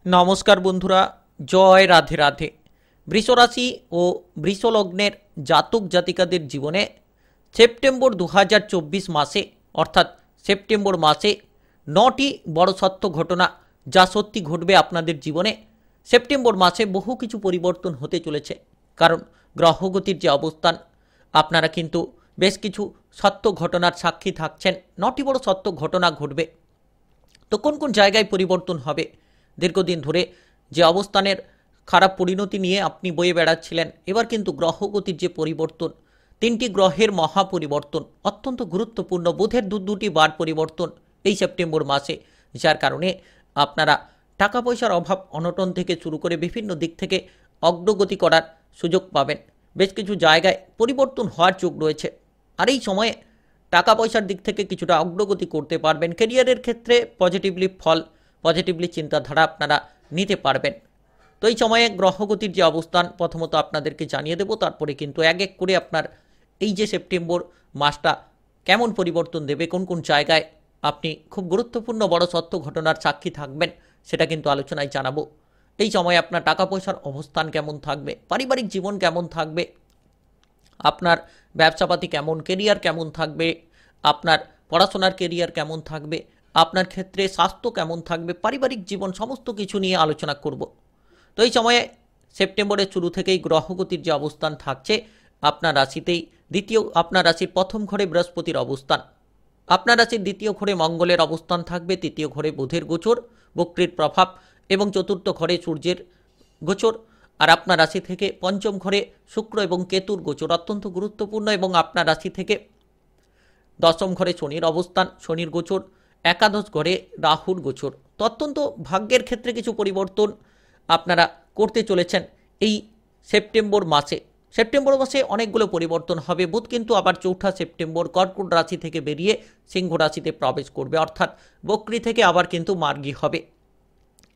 নমস্কার বন্ধুরা, জয় রাধে রাধে। বৃষরাশি ও বৃষলগ্নের জাতক জাতিকাদের জীবনে সেপ্টেম্বর 2024 মাসে অর্থাৎ সেপ্টেম্বর মাসে 9টি বড় সত্য ঘটনা যা সত্যি ঘটবে আপনাদের জীবনে। সেপ্টেম্বর মাসে বহু কিছু পরিবর্তন হতে চলেছে, কারণ গ্রহগতির যে অবস্থান, আপনারা কিন্তু বেশ কিছু সত্য ঘটনার সাক্ষী থাকছেন। 9টি বড় সত্য ঘটনা ঘটবে। তো কোন কোন জায়গায় পরিবর্তন হবে? দীর্ঘদিন ধরে যে অবস্থানের খারাপ পরিণতি নিয়ে আপনি বয়ে বেড়াচ্ছিলেন, এবার কিন্তু গ্রহগতির যে পরিবর্তন, 3টি গ্রহের মহা পরিবর্তন, অত্যন্ত গুরুত্বপূর্ণ। বুধের দুটি বার পরিবর্তন এই সেপ্টেম্বর মাসে, যার কারণে আপনারা টাকা পয়সার অভাব অনটন থেকে শুরু করে বিভিন্ন দিক থেকে অগ্রগতি করার সুযোগ পাবেন। বেশ কিছু জায়গায় পরিবর্তন হওয়ার যোগ রয়েছে, আর এই সময়ে টাকা পয়সার দিক থেকে কিছুটা অগ্রগতি করতে পারবেন। ক্যারিয়ারের ক্ষেত্রে পজিটিভলি চিন্তাধারা আপনারা নিতে পারবেন। তো এই সময়ে গ্রহগতির যে অবস্থান প্রথমত আপনাদেরকে জানিয়ে দেব, তারপরে কিন্তু এক এক করে আপনার এই যে সেপ্টেম্বর মাসটা কেমন পরিবর্তন দেবে, কোন কোন জায়গায় আপনি খুব গুরুত্বপূর্ণ বড় সত্য ঘটনার সাক্ষী থাকবেন, সেটা কিন্তু আলোচনায় জানাবো। এই সময়ে আপনার টাকা পয়সার অবস্থান কেমন থাকবে, পারিবারিক জীবন কেমন থাকবে, আপনার ব্যবসাপাতি কেমন, কেরিয়ার কেমন থাকবে, আপনার পড়াশোনার কেরিয়ার কেমন থাকবে, আপনার ক্ষেত্রে স্বাস্থ্য কেমন থাকবে, পারিবারিক জীবন, সমস্ত কিছু নিয়ে আলোচনা করব। তো এই সময়ে সেপ্টেম্বরের শুরু থেকেই গ্রহগতির যে অবস্থান থাকছে আপনার রাশিতেই, আপনার রাশির প্রথম ঘরে বৃহস্পতির অবস্থান, আপনার রাশির দ্বিতীয় ঘরে মঙ্গলের অবস্থান থাকবে, তৃতীয় ঘরে বুধের গোচর, বক্রীর প্রভাব এবং চতুর্থ ঘরে সূর্যের গোচর, আর আপনার রাশি থেকে পঞ্চম ঘরে শুক্র এবং কেতুর গোচর অত্যন্ত গুরুত্বপূর্ণ, এবং আপনার রাশি থেকে দশম ঘরে শনির অবস্থান, শনির গোচর, একাদশ ঘরে রাহুর গোচর। তো অত্যন্ত ভাগ্যের ক্ষেত্রে কিছু পরিবর্তন আপনারা করতে চলেছেন এই সেপ্টেম্বর মাসে। সেপ্টেম্বর মাসে অনেকগুলো পরিবর্তন হবে। বুধ কিন্তু আবার 4 সেপ্টেম্বর কর্কট রাশি থেকে বেরিয়ে সিংহ রাশিতে প্রবেশ করবে, অর্থাৎ বক্রী থেকে আবার কিন্তু মার্গী হবে,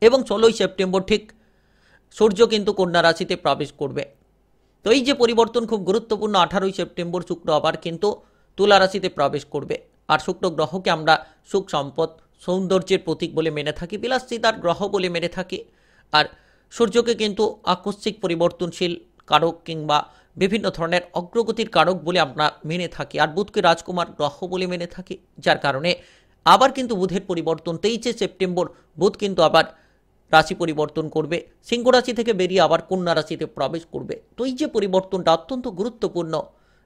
এবং 16 সেপ্টেম্বর ঠিক সূর্য কিন্তু কন্যা রাশিতে প্রবেশ করবে। তো এই যে পরিবর্তন খুব গুরুত্বপূর্ণ। 18 সেপ্টেম্বর শুক্র আবার কিন্তু তুলা রাশিতে প্রবেশ করবে, আর শুক্র গ্রহকে আমরা সুখ সম্পদ সৌন্দর্যের প্রতীক বলে মেনে থাকি, বিলাসিতার গ্রহ বলে মেনে থাকি। আর সূর্যকে কিন্তু আকস্মিক পরিবর্তনশীল কারক কিংবা বিভিন্ন ধরনের অগ্রগতির কারক বলে আমরা মেনে থাকি, আর বুধকে রাজকুমার গ্রহ বলে মেনে থাকি। যার কারণে আবার কিন্তু বুধের পরিবর্তন 23 সেপ্টেম্বর বুধ কিন্তু আবার রাশি পরিবর্তন করবে, সিংহ রাশি থেকে বেরিয়ে আবার কন্যা রাশিতে প্রবেশ করবে। তো এই যে পরিবর্তনটা অত্যন্ত গুরুত্বপূর্ণ,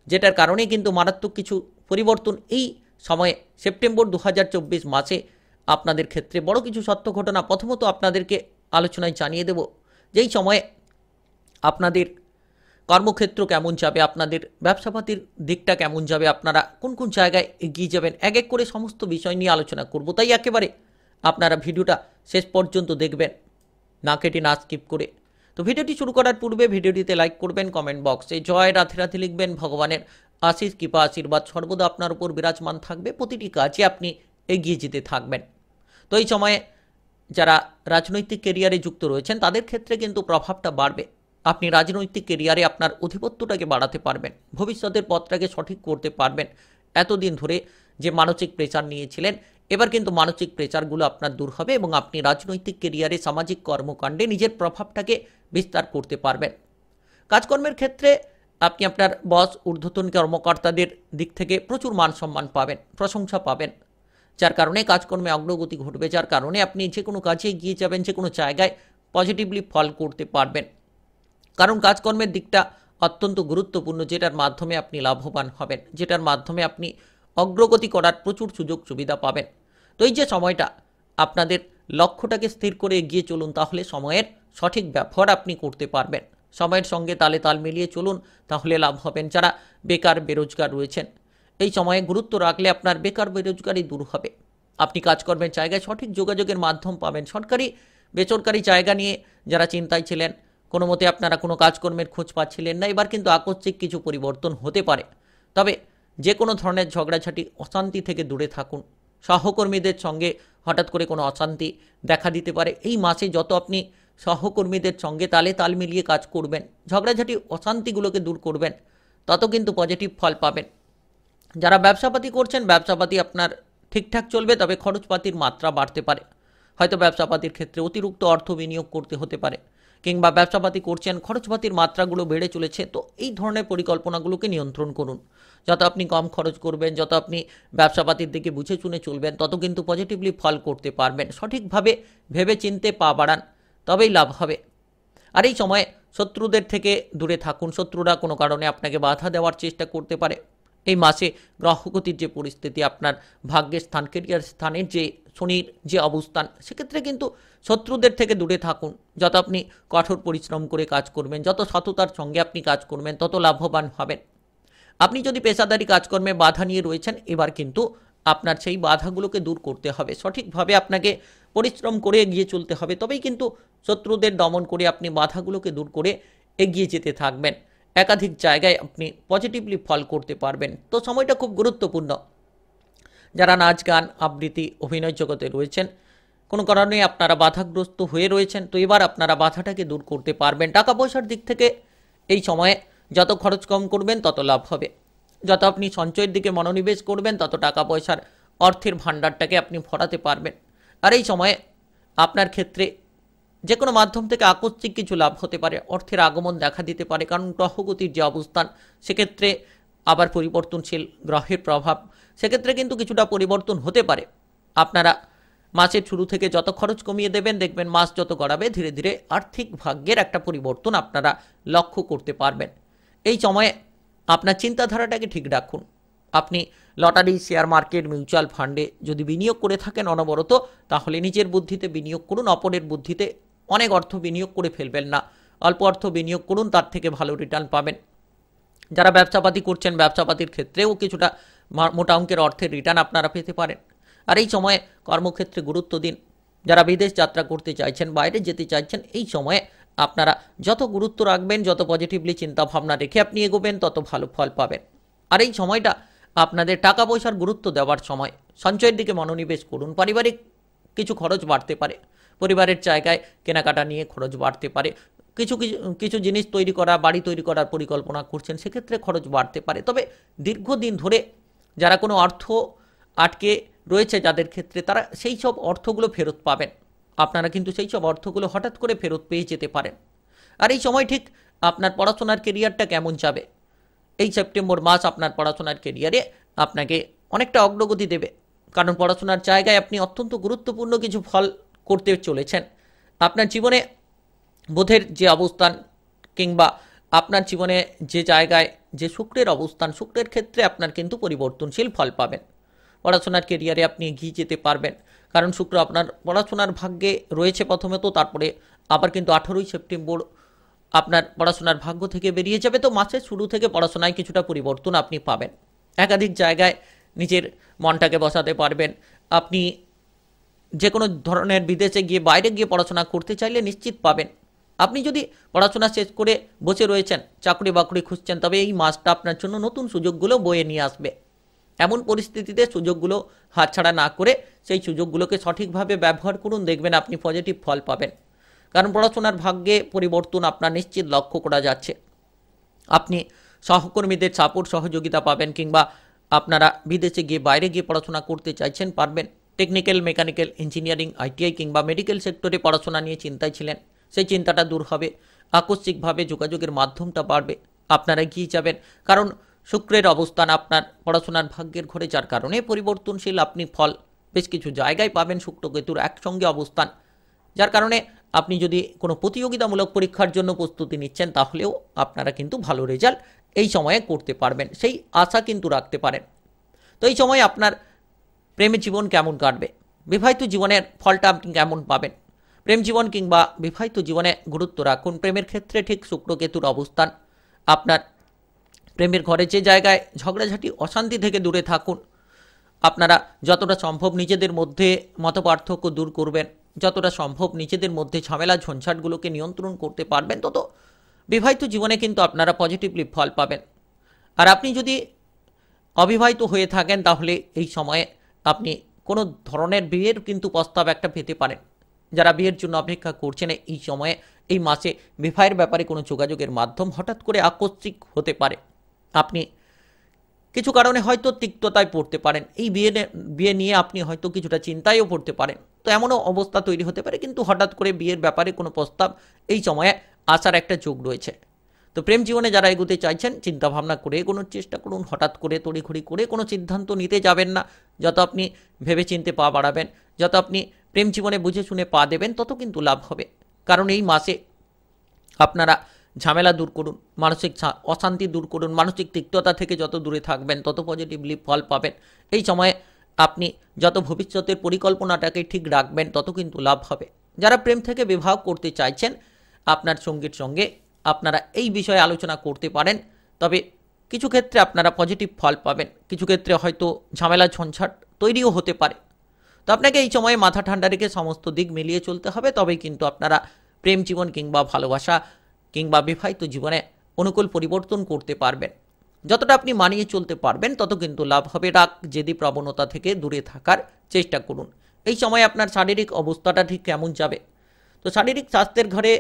যেটার কারণে কিন্তু মারাত্মক কিছু পরিবর্তন এই সময়ে সেপ্টেম্বর 2024 মাসে আপনাদের ক্ষেত্রে বড় কিছু সত্য ঘটনা প্রথমত আপনাদেরকে আলোচনায় জানিয়ে দেব। যেই সময়ে আপনাদের কর্মক্ষেত্র কেমন যাবে, আপনাদের ব্যবসাপাতির দিকটা কেমন যাবে, আপনারা কোন কোন জায়গায় এগিয়ে যাবেন, এক এক করে সমস্ত বিষয় নিয়ে আলোচনা করব। তাই একেবারে আপনারা ভিডিওটা শেষ পর্যন্ত দেখবেন, না কেটে না স্কিপ করে। তো ভিডিওটি শুরু করার পূর্বে ভিডিওটিতে লাইক করবেন, কমেন্ট বক্সে জয় রাধে রাধে লিখবেন। ভগবানের আশীষ কৃপা আশীর্বাদ সর্বদা আপনার উপর বিরাজমান থাকবে, প্রতিটি কাজে আপনি এগিয়ে যেতে থাকবেন। তো এই সময়ে যারা রাজনৈতিক কেরিয়ারে যুক্ত রয়েছেন তাদের ক্ষেত্রে কিন্তু প্রভাবটা বাড়বে। আপনি রাজনৈতিক কেরিয়ারে আপনার অধিপত্যটাকে বাড়াতে পারবেন, ভবিষ্যতের পথটাকে সঠিক করতে পারবেন। এতদিন ধরে যে মানসিক প্রেসার নিয়েছিলেন, এবার কিন্তু মানসিক প্রেসারগুলো আপনার দূর হবে, এবং আপনি রাজনৈতিক কেরিয়ারে সামাজিক কর্মকাণ্ডে নিজের প্রভাবটাকে বিস্তার করতে পারবেন। কাজকর্মের ক্ষেত্রে আপনি আপনার বস ঊর্ধ্বতন কর্মকর্তাদের দিক থেকে প্রচুর মান সম্মান পাবেন, প্রশংসা পাবেন, যার কারণে কাজকর্মে অগ্রগতি ঘটবে, যার কারণে আপনি যে কোনো কাজে এগিয়ে যাবেন, যে কোনো জায়গায় পজিটিভলি ফল করতে পারবেন। কারণ কাজকর্মের দিকটা অত্যন্ত গুরুত্বপূর্ণ, যেটার মাধ্যমে আপনি লাভবান হবেন, যেটার মাধ্যমে আপনি অগ্রগতি করার প্রচুর সুযোগ সুবিধা পাবেন। তো এই যে সময়টা, আপনাদের লক্ষ্যটাকে স্থির করে এগিয়ে চলুন, তাহলে সময়ের সঠিক ব্যবহার আপনি করতে পারবেন। সময়ের সঙ্গে তালে তাল মিলিয়ে চলুন, তাহলে লাভ হবেন। যারা বেকার বেরোজগার রয়েছেন, এই সময়ে গুরুত্ব রাখলে আপনার বেকার বেরোজগারি দূর হবে। আপনি কাজকর্মের জায়গায় সঠিক যোগাযোগের মাধ্যম পাবেন। সরকারি বেসরকারি জায়গা নিয়ে যারা চিন্তায় ছিলেন, কোনো মতে আপনারা কোনো কাজকর্মের খোঁজ পাচ্ছিলেন না, এবার কিন্তু আকস্মিক কিছু পরিবর্তন হতে পারে। তবে যে কোনো ধরনের ঝগড়াঝাটি অশান্তি থেকে দূরে থাকুন। সহকর্মীদের সঙ্গে হঠাৎ করে কোনো অশান্তি দেখা দিতে পারে। এই মাসে যত আপনি সহকর্মীদের সঙ্গে তালে তাল মিলিয়ে কাজ করবেন, ঝগড়াঝাটি অশান্তিগুলোকে দূর করবেন, তত কিন্তু পজিটিভ ফল পাবেন। যারা ব্যবসাপাতি করছেন, ব্যবসাপাতি আপনার ঠিকঠাক চলবে, তবে খরচপাতির মাত্রা বাড়তে পারে। হয়তো ব্যবসাপাতির ক্ষেত্রে অতিরিক্ত অর্থ বিনিয়োগ করতে হতে পারে, কিংবা ব্যবসাপাতি করছেন খরচপাতির মাত্রাগুলো বেড়ে চলেছে। তো এই ধরনের পরিকল্পনাগুলোকে নিয়ন্ত্রণ করুন। যত আপনি কম খরচ করবেন, যত আপনি ব্যবসাপাতির দিকে বুঝে শুনে চলবেন, তত কিন্তু পজিটিভলি ফল করতে পারবেন। সঠিকভাবে ভেবে চিনতে পা বাড়ান, তবেই লাভ হবে। আর এই সময়ে শত্রুদের থেকে দূরে থাকুন। শত্রুরা কোনো কারণে আপনাকে বাধা দেওয়ার চেষ্টা করতে পারে। এই মাসে গ্রহগতির যে পরিস্থিতি, আপনার ভাগ্যের স্থান, কেরিয়ার স্থানের যে শনির যে অবস্থান, সেক্ষেত্রে কিন্তু শত্রুদের থেকে দূরে থাকুন। যত আপনি কঠোর পরিশ্রম করে কাজ করবেন, যত সততার সঙ্গে আপনি কাজ করবেন, তত লাভবান হবেন। আপনি যদি পেশাদারি কাজকর্মে বাধা নিয়ে রয়েছেন, এবার কিন্তু আপনার সেই বাধাগুলোকে দূর করতে হবে। সঠিকভাবে আপনাকে পরিশ্রম করে এগিয়ে চলতে হবে, তবেই কিন্তু শত্রুদের দমন করে আপনি বাধাগুলোকে দূর করে এগিয়ে যেতে থাকবেন। একাধিক জায়গায় আপনি পজিটিভলি ফল করতে পারবেন। তো সময়টা খুব গুরুত্বপূর্ণ। যারা নাচ গান আবৃত্তি অভিনয় জগতে রয়েছেন, কোনো কারণে আপনারা বাধাগ্রস্ত হয়ে রয়েছেন, তো এবার আপনারা বাধাটাকে দূর করতে পারবেন। টাকা পয়সার দিক থেকে এই সময়ে যত খরচ কম করবেন, তত লাভ হবে। যত আপনি সঞ্চয়ের দিকে মনোনিবেশ করবেন, তত টাকা পয়সার অর্থের ভাণ্ডারটাকে আপনি ভরাতে পারবেন। আর এই সময়ে আপনার ক্ষেত্রে যে কোনো মাধ্যম থেকে আকস্মিক কিছু লাভ হতে পারে, অর্থের আগমন দেখা দিতে পারে। কারণ গ্রহগতির যে অবস্থান, সেক্ষেত্রে আবার পরিবর্তনশীল গ্রহের প্রভাব, সেক্ষেত্রে কিন্তু কিছুটা পরিবর্তন হতে পারে। আপনারা মাসের শুরু থেকে যত খরচ কমিয়ে দেবেন, দেখবেন মাস যত গড়াবে, ধীরে ধীরে আর্থিক ভাগ্যের একটা পরিবর্তন আপনারা লক্ষ্য করতে পারবেন। এই সময়ে আপনার চিন্তাধারাটাকে ঠিক রাখুন। আপনি লটারি, শেয়ার মার্কেট, মিউচুয়াল ফান্ডে যদি বিনিয়োগ করে থাকেন অনবরত, তাহলে নিজের বুদ্ধিতে বিনিয়োগ করুন। অপরের বুদ্ধিতে অনেক অর্থ বিনিয়োগ করে ফেলবেন না। অল্প অর্থ বিনিয়োগ করুন, তার থেকে ভালো রিটার্ন পাবেন। যারা ব্যবসাপাতি করছেন, ব্যবসাপাতির ক্ষেত্রেও কিছুটা মোটা অঙ্কের অর্থের রিটার্ন আপনারা পেতে পারেন। আর এই সময়ে কর্মক্ষেত্রে গুরুত্ব দিন। যারা বিদেশ যাত্রা করতে চাইছেন, বাইরে যেতে চাইছেন, এই সময়ে আপনারা যত গুরুত্ব রাখবেন, যত পজিটিভলি চিন্তাভাবনা রেখে আপনি এগোবেন, তত ভালো ফল পাবেন। আর এই সময়টা আপনাদের টাকা পয়সার গুরুত্ব দেওয়ার সময়। সঞ্চয়ের দিকে মনোনিবেশ করুন। পারিবারিক কিছু খরচ বাড়তে পারে, পরিবারের জায়গায় কেনাকাটা নিয়ে খরচ বাড়তে পারে। কিছু কিছু কিছু জিনিস তৈরি করা, বাড়ি তৈরি করার পরিকল্পনা করছেন, সেক্ষেত্রে খরচ বাড়তে পারে। তবে দীর্ঘদিন ধরে যারা কোনো অর্থ আটকে রয়েছে যাদের ক্ষেত্রে, তারা সেই সব অর্থগুলো ফেরত পাবেন। আপনারা কিন্তু সেই সব অর্থগুলো হঠাৎ করে ফেরত পেয়ে যেতে পারেন। আর এই সময় ঠিক আপনার পড়াশোনার কেরিয়ারটা কেমন যাবে, এই সেপ্টেম্বর মাস আপনার পড়াশোনার কেরিয়ারে আপনাকে অনেকটা অগ্রগতি দেবে। কারণ পড়াশোনার জায়গায় আপনি অত্যন্ত গুরুত্বপূর্ণ কিছু ফল করতে চলেছেন। আপনার জীবনে বোধের যে অবস্থান, কিংবা আপনার জীবনে যে জায়গায় যে শুক্রের অবস্থান, শুক্রের ক্ষেত্রে আপনার কিন্তু পরিবর্তনশীল ফল পাবেন। পড়াশোনার কেরিয়ারে আপনি এগিয়ে যেতে পারবেন, কারণ শুক্র আপনার পড়াশোনার ভাগ্যে রয়েছে প্রথমে, তো তারপরে আবার কিন্তু 18ই সেপ্টেম্বর আপনার পড়াশোনার ভাগ্য থেকে বেরিয়ে যাবে। তো মাসের শুরু থেকে পড়াশোনায় কিছুটা পরিবর্তন আপনি পাবেন। একাধিক জায়গায় নিজের মনটাকে বসাতে পারবেন। আপনি যে কোনো ধরনের বিদেশে গিয়ে, বাইরে গিয়ে পড়াশোনা করতে চাইলে নিশ্চিত পাবেন। আপনি যদি পড়াশোনা শেষ করে বসে রয়েছেন, চাকরি বাকরি খুঁজছেন, তবে এই মাসটা আপনার জন্য নতুন সুযোগগুলো বয়ে নিয়ে আসবে। এমন পরিস্থিতিতে সুযোগগুলো হাতছাড়া না করে সেই সুযোগগুলোকে সঠিকভাবে ব্যবহার করুন, দেখবেন আপনি পজিটিভ ফল পাবেন। কারণ পড়াশোনার ভাগ্যে পরিবর্তন আপনার নিশ্চিত লক্ষ্য করা যাচ্ছে। আপনি সহকর্মীদের সাপোর্ট সহযোগিতা পাবেন, কিংবা আপনারা বিদেশে গিয়ে, বাইরে গিয়ে পড়াশোনা করতে চাইছেন, পারবেন। টেকনিক্যাল, মেকানিক্যাল, ইঞ্জিনিয়ারিং, আইটিআই কিংবা মেডিকেল সেক্টরে পড়াশোনা নিয়ে চিন্তায় ছিলেন, সেই চিন্তাটা দূর হবে। আকস্মিকভাবে যোগাযোগের মাধ্যমটা বাড়বে, আপনারা এগিয়ে যাবেন। কারণ শুক্রের অবস্থান আপনার পড়াশোনার ভাগ্যের ঘরে, যার কারণে পরিবর্তনশীল আপনি ফল বেশ কিছু জায়গায় পাবেন। শুক্র কেতুর একসঙ্গে অবস্থান, যার কারণে আপনি যদি কোনো প্রতিযোগিতামূলক পরীক্ষার জন্য প্রস্তুতি নিচ্ছেন, তাহলেও আপনারা কিন্তু ভালো রেজাল্ট এই সময়ে করতে পারবেন, সেই আশা কিন্তু রাখতে পারেন। তো এই সময় আপনার প্রেমের জীবন কেমন কাটবে, বিবাহিত জীবনের ফলটা আপনি কেমন পাবেন। প্রেম জীবন কিংবা বিবাহিত জীবনে গুরুত্ব রাখুন। প্রেমের ক্ষেত্রে ঠিক শুক্র কেতুর অবস্থান আপনার প্রেমের ঘরে, যে জায়গায় ঝগড়াঝাটি, অশান্তি থেকে দূরে থাকুন। আপনারা যতটা সম্ভব নিজেদের মধ্যে মতপার্থক্য দূর করবেন, যতটা সম্ভব নিজেদের মধ্যে ঝামেলা ঝঞ্ঝাটগুলোকে নিয়ন্ত্রণ করতে পারবেন, তত বিবাহিত জীবনে কিন্তু আপনারা পজিটিভলি ফল পাবেন। আর আপনি যদি অবিবাহিত হয়ে থাকেন, তাহলে এই সময়ে আপনি কোনো ধরনের বিয়ের কিন্তু প্রস্তাব একটা পেতে পারেন। যারা বিয়ের জন্য অপেক্ষা করছেন, এই সময়ে, এই মাসে বিবাহের ব্যাপারে কোনো যোগাযোগের মাধ্যম হঠাৎ করে আকস্মিক হতে পারে। আপনি কিছু কারণে হয়তো তিক্ততায় পড়তে পারেন, এই বিয়ে নিয়ে আপনি হয়তো কিছুটা চিন্তায়ও পড়তে পারেন। তো এমনও অবস্থা তৈরি হতে পারে কিন্তু হঠাৎ করে বিয়ের ব্যাপারে কোনো প্রস্তাব এই সময়ে আসার একটা যোগ রয়েছে। তো প্রেম জীবনে যারা এগোতে চাইছেন চিন্তাভাবনা করে এগোনোর চেষ্টা করুন, হঠাৎ করে তড়িঘড়ি করে কোনো সিদ্ধান্ত নিতে যাবেন না। যত আপনি ভেবেচিন্তে পা বাড়াবেন, যত আপনি প্রেম জীবনে বুঝে শুনে পা দেবেন, তত কিন্তু লাভ হবে। কারণ এই মাসে আপনারা ঝামেলা দূর করুন, মানসিক অশান্তি দূর করুন, মানসিক তিক্ততা থেকে যত দূরে থাকবেন তত পজিটিভলি ফল পাবেন। এই সময়ে আপনি যত ভবিষ্যতের পরিকল্পনাটাকে ঠিক রাখবেন তত কিন্তু লাভ হবে। যারা প্রেম থেকে বিবাহ করতে চাইছেন আপনার সঙ্গীর সঙ্গে আপনারা এই বিষয়ে আলোচনা করতে পারেন, তবে কিছু ক্ষেত্রে আপনারা পজিটিভ ফল পাবেন, কিছু ক্ষেত্রে হয়তো ঝামেলা ঝঞ্ঝাট তৈরিও হতে পারে। তো আপনাকে এই সময়ে মাথা ঠান্ডা রেখে সমস্ত দিক মিলিয়ে চলতে হবে, তবেই কিন্তু আপনারা প্রেম জীবন কিংবা ভালোবাসা কিংবা বিবাহিত জীবনে অনুকূল পরিবর্তন করতে পারবেন। যতটা আপনি মানিয়ে চলতে পারবেন তত কিন্তু লাভ হবে। রাগ জেদি প্রবণতা থেকে দূরে থাকার চেষ্টা করুন। এই সময় আপনার শারীরিক অবস্থাটা ঠিক কেমন যাবে? তো শারীরিক স্বাস্থ্যের ঘরে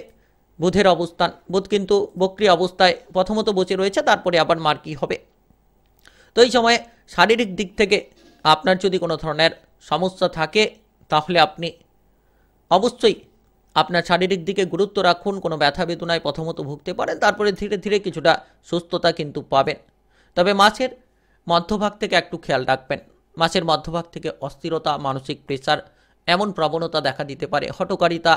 বুধের অবস্থান, বুধ কিন্তু বক্রী অবস্থায় প্রথমত বসে রয়েছে, তারপরে আবার মার্কি হবে। তো এই সময়ে শারীরিক দিক থেকে আপনার যদি কোনো ধরনের সমস্যা থাকে তাহলে আপনি অবশ্যই আপনার শারীরিক দিকে গুরুত্ব রাখুন। কোনো ব্যথা বেদনায় প্রথমত ভুগতে পারেন, তারপরে ধীরে ধীরে কিছুটা সুস্থতা কিন্তু পাবেন। তবে মাসের মধ্যভাগ থেকে একটু খেয়াল রাখবেন। মাসের মধ্যভাগ থেকে অস্থিরতা, মানসিক প্রেসার এমন প্রবণতা দেখা দিতে পারে, হঠকারিতা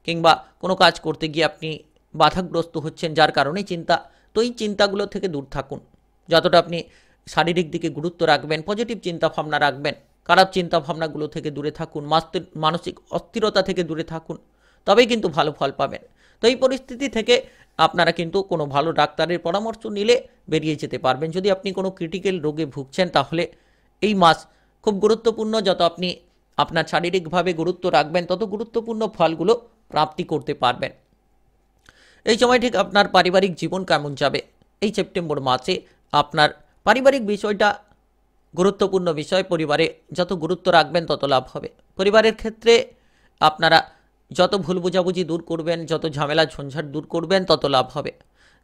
কিংবা কোনো কাজ করতে গিয়ে আপনি বাধাগ্রস্ত হচ্ছেন যার কারণে চিন্তা। তো এই চিন্তাগুলো থেকে দূর থাকুন। যতটা আপনি শারীরিক দিকে গুরুত্ব রাখবেন, পজিটিভ চিন্তাভাবনা রাখবেন, খারাপ চিন্তাভাবনাগুলো থেকে দূরে থাকুন, মানসিক অস্থিরতা থেকে দূরে থাকুন, তবেই কিন্তু ভালো ফল পাবেন। তো এই পরিস্থিতি থেকে আপনারা কিন্তু কোনো ভালো ডাক্তারের পরামর্শ নিলে বেরিয়ে যেতে পারবেন। যদি আপনি কোনো ক্রিটিক্যাল রোগে ভুগছেন তাহলে এই মাস খুব গুরুত্বপূর্ণ। যত আপনি আপনার শারীরিকভাবে গুরুত্ব রাখবেন তত গুরুত্বপূর্ণ ফলগুলো প্রাপ্তি করতে পারবেন। এই সময় ঠিক আপনার পারিবারিক জীবন কেমন যাবে? এই সেপ্টেম্বর মাসে আপনার পারিবারিক বিষয়টা গুরুত্বপূর্ণ বিষয়। পরিবারে যত গুরুত্ব রাখবেন তত লাভ হবে। পরিবারের ক্ষেত্রে আপনারা যত ভুল বোঝাবুঝি দূর করবেন, যত ঝামেলা ঝঞ্ঝাট দূর করবেন তত লাভ হবে।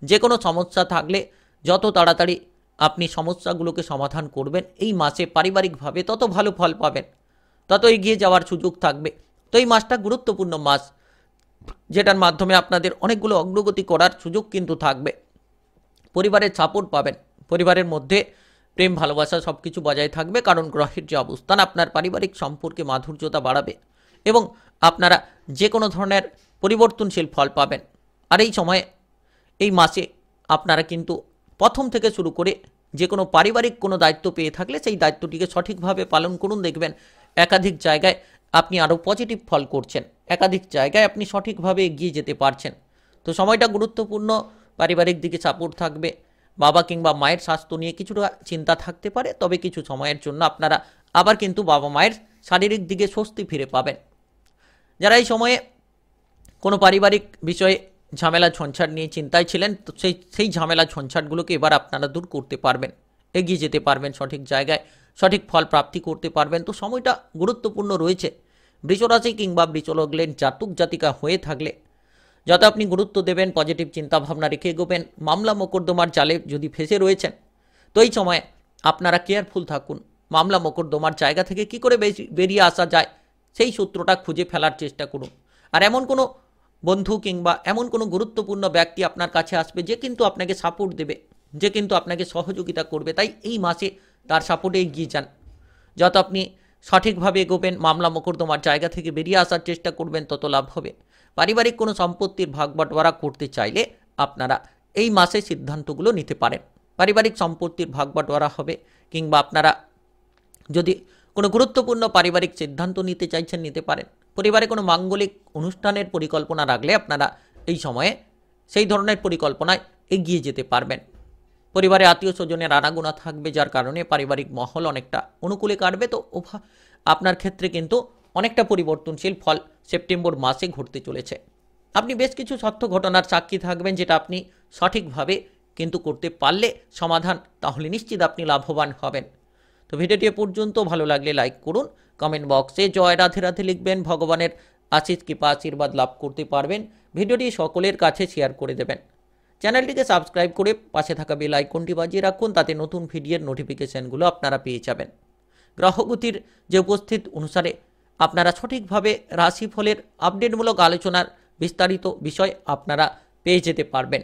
যে কোনো সমস্যা থাকলে যত তাড়াতাড়ি আপনি সমস্যাগুলোকে সমাধান করবেন এই মাসে পারিবারিকভাবে তত ভালো ফল পাবেন, তত এগিয়ে যাওয়ার সুযোগ থাকবে। তো এই মাসটা গুরুত্বপূর্ণ মাস, যেটার মাধ্যমে আপনাদের অনেকগুলো অগ্রগতি করার সুযোগ কিন্তু থাকবে। পরিবারের সাপোর্ট পাবেন, পরিবারের মধ্যে প্রেম ভালোবাসা সব কিছু বজায় থাকবে, কারণ গ্রহের যে অবস্থান আপনার পারিবারিক সম্পর্কে মাধুর্যতা বাড়াবে এবং আপনারা যে কোনো ধরনের পরিবর্তনশীল ফল পাবেন। আর এই সময়ে এই মাসে আপনারা কিন্তু প্রথম থেকে শুরু করে যে কোনো পারিবারিক কোনো দায়িত্ব পেয়ে থাকলে সেই দায়িত্বটিকে সঠিকভাবে পালন করুন। দেখবেন একাধিক জায়গায় আপনি আরও পজিটিভ ফল করছেন, একাধিক জায়গায় আপনি সঠিকভাবে এগিয়ে যেতে পারছেন। তো সময়টা গুরুত্বপূর্ণ, পারিবারিক দিকে সাপোর্ট থাকবে। বাবা কিংবা মায়ের স্বাস্থ্য নিয়ে কিছুটা চিন্তা থাকতে পারে, তবে কিছু সময়ের জন্য আপনারা আবার কিন্তু বাবা মায়ের শারীরিক দিকে স্বস্তি ফিরে পাবেন। যারা এই সময়ে কোনো পারিবারিক বিষয়ে ঝামেলা ঝঞ্ঝাট নিয়ে চিন্তায় ছিলেন, তো সেই ঝামেলা ঝঞ্ঝাটগুলোকে এবার আপনারা দূর করতে পারবেন, এগিয়ে যেতে পারবেন, সঠিক জায়গায় সঠিক ফল প্রাপ্তি করতে পারবেন। তো সময়টা গুরুত্বপূর্ণ রয়েছে। বৃষরাশি কিংবা বৃষলগ্নের জাতক জাতিকা হয়ে থাকলে যত আপনি গুরুত্ব দেবেন, পজিটিভ চিন্তাভাবনা রেখে এগোবেন, মামলা মোকদ্দমার জালে যদি ফেসে রয়েছেন তো এই সময় আপনারা কেয়ারফুল থাকুন। মামলা মোকদ্দমার জায়গা থেকে কি করে বেরিয়ে আসা যায় সেই সূত্রটা খুঁজে ফেলার চেষ্টা করুন। আর এমন কোনো বন্ধু কিংবা এমন কোনো গুরুত্বপূর্ণ ব্যক্তি আপনার কাছে আসবে যে কিন্তু আপনাকে সাপোর্ট দেবে, যে কিন্তু আপনাকে সহযোগিতা করবে। তাই এই মাসে তার সাপোর্টে এগিয়ে যান। যত আপনি সঠিকভাবে এগোবেন, মামলা মোকদ্দমার জায়গা থেকে বেরিয়ে আসার চেষ্টা করবেন, তত লাভ হবে। পারিবারিক কোনো সম্পত্তির ভাগ বাটোয়ারা করতে চাইলে আপনারা এই মাসে সিদ্ধান্তগুলো নিতে পারেন। পারিবারিক সম্পত্তির ভাগ বাটোয়ারা হবে, কিংবা আপনারা যদি কোনো গুরুত্বপূর্ণ পারিবারিক সিদ্ধান্ত নিতে চাইছেন নিতে পারেন। পরিবারে কোনো মাঙ্গলিক অনুষ্ঠানের পরিকল্পনা রাখলে আপনারা এই সময়ে সেই ধরনের পরিকল্পনায় এগিয়ে যেতে পারবেন। পরিবারে আত্মীয় স্বজনের আনাগোনা থাকবে, যার কারণে পারিবারিক মহল অনেকটা অনুকূলে কাটবে। তো আপনার ক্ষেত্রে কিন্তু অনেকটা পরিবর্তনশীল ফল সেপ্টেম্বর মাসে ঘটতে চলেছে। আপনি বেশ কিছু সত্য ঘটনার সাক্ষী থাকবেন, যেটা আপনি সঠিকভাবে কিন্তু করতে পারলে সমাধান, তাহলে নিশ্চিত আপনি লাভবান হবেন। তো ভিডিওটি এ পর্যন্ত, ভালো লাগলে লাইক করুন, কমেন্ট বক্সে জয় রাধে রাধে লিখবেন। ভগবানের আশিস কৃপা আশীর্বাদ লাভ করতে পারবেন। ভিডিওটি সকলের কাছে শেয়ার করে দেবেন। চ্যানেলটিকে সাবস্ক্রাইব করে পাশে থাকা বেল আইকনটি বাজিয়ে রাখুন, তাতে নতুন ভিডিওর নোটিফিকেশানগুলো আপনারা পেয়ে যাবেন। গ্রহগতির যে উপস্থিত অনুসারে আপনারা সঠিকভাবে রাশিফলের আপডেটমূলক আলোচনার বিস্তারিত বিষয় আপনারা পেয়ে যেতে পারবেন।